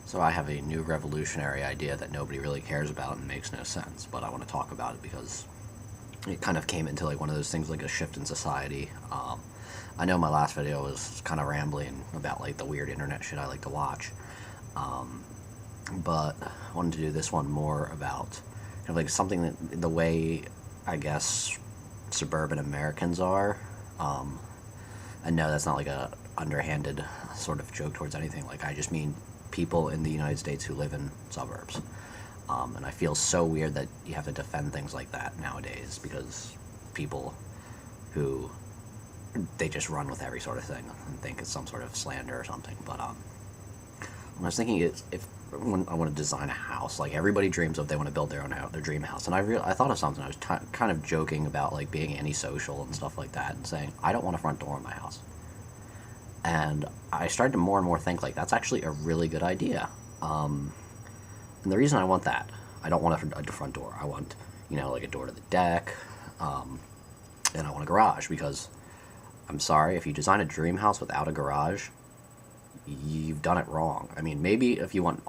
So I have a new revolutionary idea that nobody really cares about and makes no sense, but I want to talk about it because it kind of came into like one of those things like a shift in society. I know my last video was kind of rambling about like the weird internet shit I like to watch, um, but I wanted to do this one more about kind of like something that the way I guess suburban Americans are. I know that's not like a underhanded sort of joke towards anything. Like I just mean people in the United States who live in suburbs. And I feel so weird that you have to defend things like that nowadays because people who they just run with every sort of thing and think it's some sort of slander or something. But what I was thinking is if when I want to design a house, like everybody dreams of they want to build their own house, their dream house, and I thought of something. I was kind of joking about like being antisocial and stuff like that, and saying I don't want a front door in my house. And I started to more and more think like that's actually a really good idea. And the reason I want that, I don't want a front door. I want, like a door to the deck, and I want a garage because I'm sorry, if you design a dream house without a garage, you've done it wrong. I mean, maybe if you want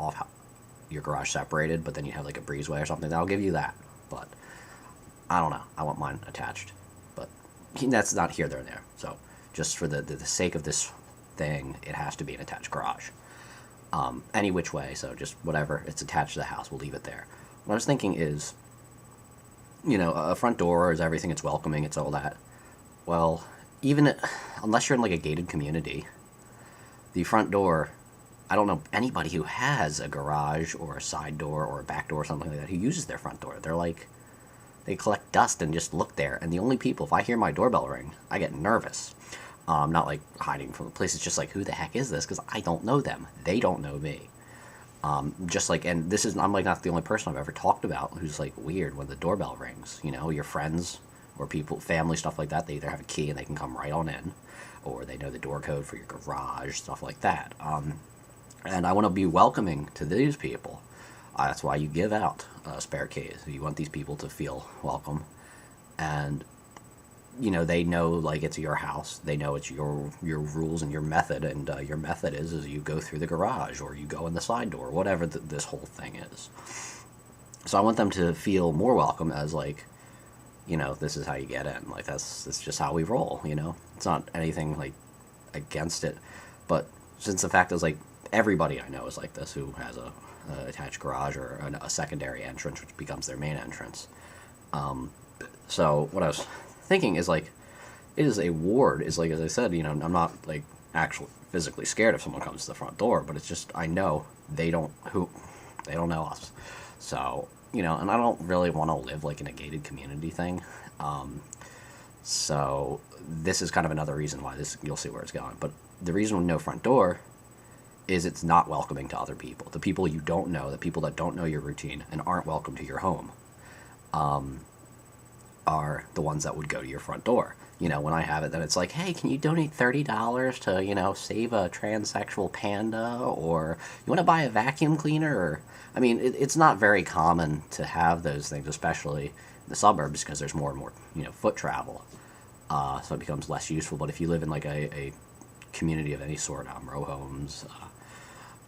your garage separated, but then you have like a breezeway or something, I'll give you that. But I don't know. I want mine attached. But that's not here, there, and there. So just for the sake of this thing, it has to be an attached garage. Any which way, so just whatever, it's attached to the house, we'll leave it there. What I was thinking is, a front door is everything, it's welcoming, it's all that. Well, unless you're in like a gated community, the front door, I don't know anybody who has a garage or a side door or a back door or something like that who uses their front door. They collect dust and just look there, and the only people, if I hear my doorbell ring, I get nervous. Not like hiding from the police. It's just like, who the heck is this? Because I don't know them. They don't know me. Just like, and I'm like not the only person I've ever talked about who's like weird when the doorbell rings. Your friends or people, family, stuff like that. They either have a key and they can come right on in, or they know the door code for your garage, stuff like that. And I want to be welcoming to these people. That's why you give out spare keys. You want these people to feel welcome, and they know like it's your house. They know it's your rules and your method, and your method is you go through the garage or you go in the side door, whatever this whole thing is. So I want them to feel more welcome as like, this is how you get in. Like that's just how we roll. It's not anything like against it, but since the fact is like everybody I know is like this who has a attached garage or a secondary entrance, which becomes their main entrance. So what I was thinking is like, it is a ward. Is like, as I said, I'm not like actually physically scared if someone comes to the front door, but it's just I know they don't know us. So and I don't really want to live like in a gated community thing. So this is kind of another reason why you'll see where it's going. But the reason with no front door is it's not welcoming to other people. The people you don't know, the people that don't know your routine and aren't welcome to your home, are the ones that would go to your front door. When I have it, then it's like, hey, can you donate $30 to, save a transsexual panda? Or you want to buy a vacuum cleaner? Or, I mean, it's not very common to have those things, especially in the suburbs, because there's more and more, foot travel. So it becomes less useful. But if you live in like a community of any sort, row homes,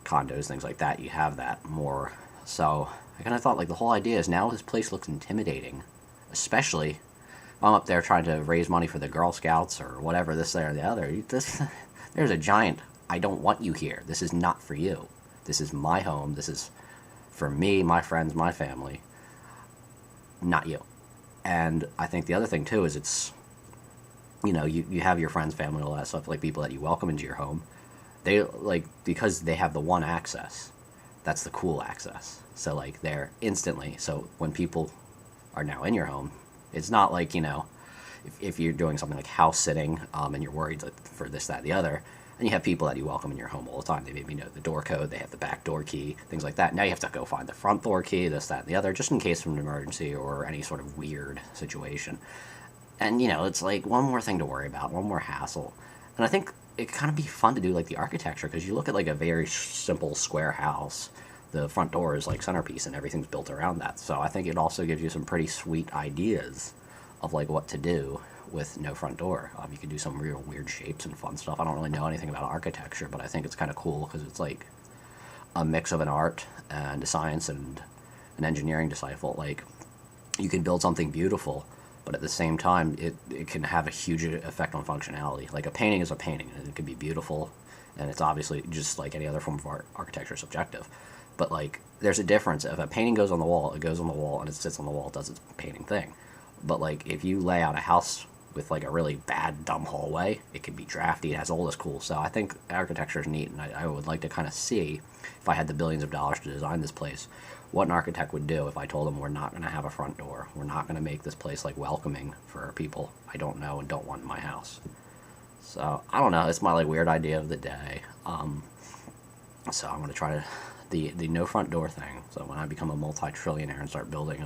condos, things like that, you have that more. So I kind of thought like the whole idea is now this place looks intimidating, especially if I'm up there trying to raise money for the Girl Scouts or whatever, this, there, or the other. There's a giant, I don't want you here. This is not for you. This is my home. This is for me, my friends, my family, not you. And I think the other thing too is it's, you have your friends, family, all that stuff, like people that you welcome into your home. They like, because they have the one access, that's the cool access. So like they're instantly, so when people are now in your home, it's not like, if you're doing something like house sitting, and you're worried for this, that, the other, and you have people that you welcome in your home all the time. They maybe know the door code, they have the back door key, things like that. Now you have to go find the front door key, this, that, and the other, just in case of an emergency or any sort of weird situation. And, it's like one more thing to worry about, one more hassle. And I think it kind of be fun to do like the architecture, because you look at like a very simple square house, the front door is like centerpiece and everything's built around that. So I think it also gives you some pretty sweet ideas of like what to do with no front door. You can do some real weird shapes and fun stuff. I don't really know anything about architecture, but I think it's kind of cool because it's like a mix of an art and a science and an engineering disciple. Like, you can build something beautiful, but at the same time, it can have a huge effect on functionality. Like, a painting is a painting, and it can be beautiful, and it's obviously just like any other form of art. Architecture is subjective. But, like, there's a difference. If a painting goes on the wall, it goes on the wall, and it sits on the wall, it does its painting thing. But, like, if you lay out a house with, like, a really bad, dumb hallway, it can be drafty, it has all this cool. So I think architecture is neat, and I would like to kind of see, if I had the billions of dollars to design this place, what an architect would do if I told them we're not going to have a front door. We're not going to make this place, like, welcoming for people I don't know and don't want in my house. So, I don't know. It's my, like, weird idea of the day. So I'm going to try to... The no front door thing. So when I become a multi-trillionaire and start building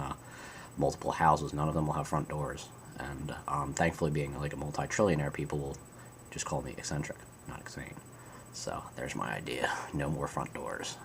multiple houses, none of them will have front doors. And thankfully, being, like, a multi-trillionaire, people will just call me eccentric, not insane. So there's my idea. No more front doors.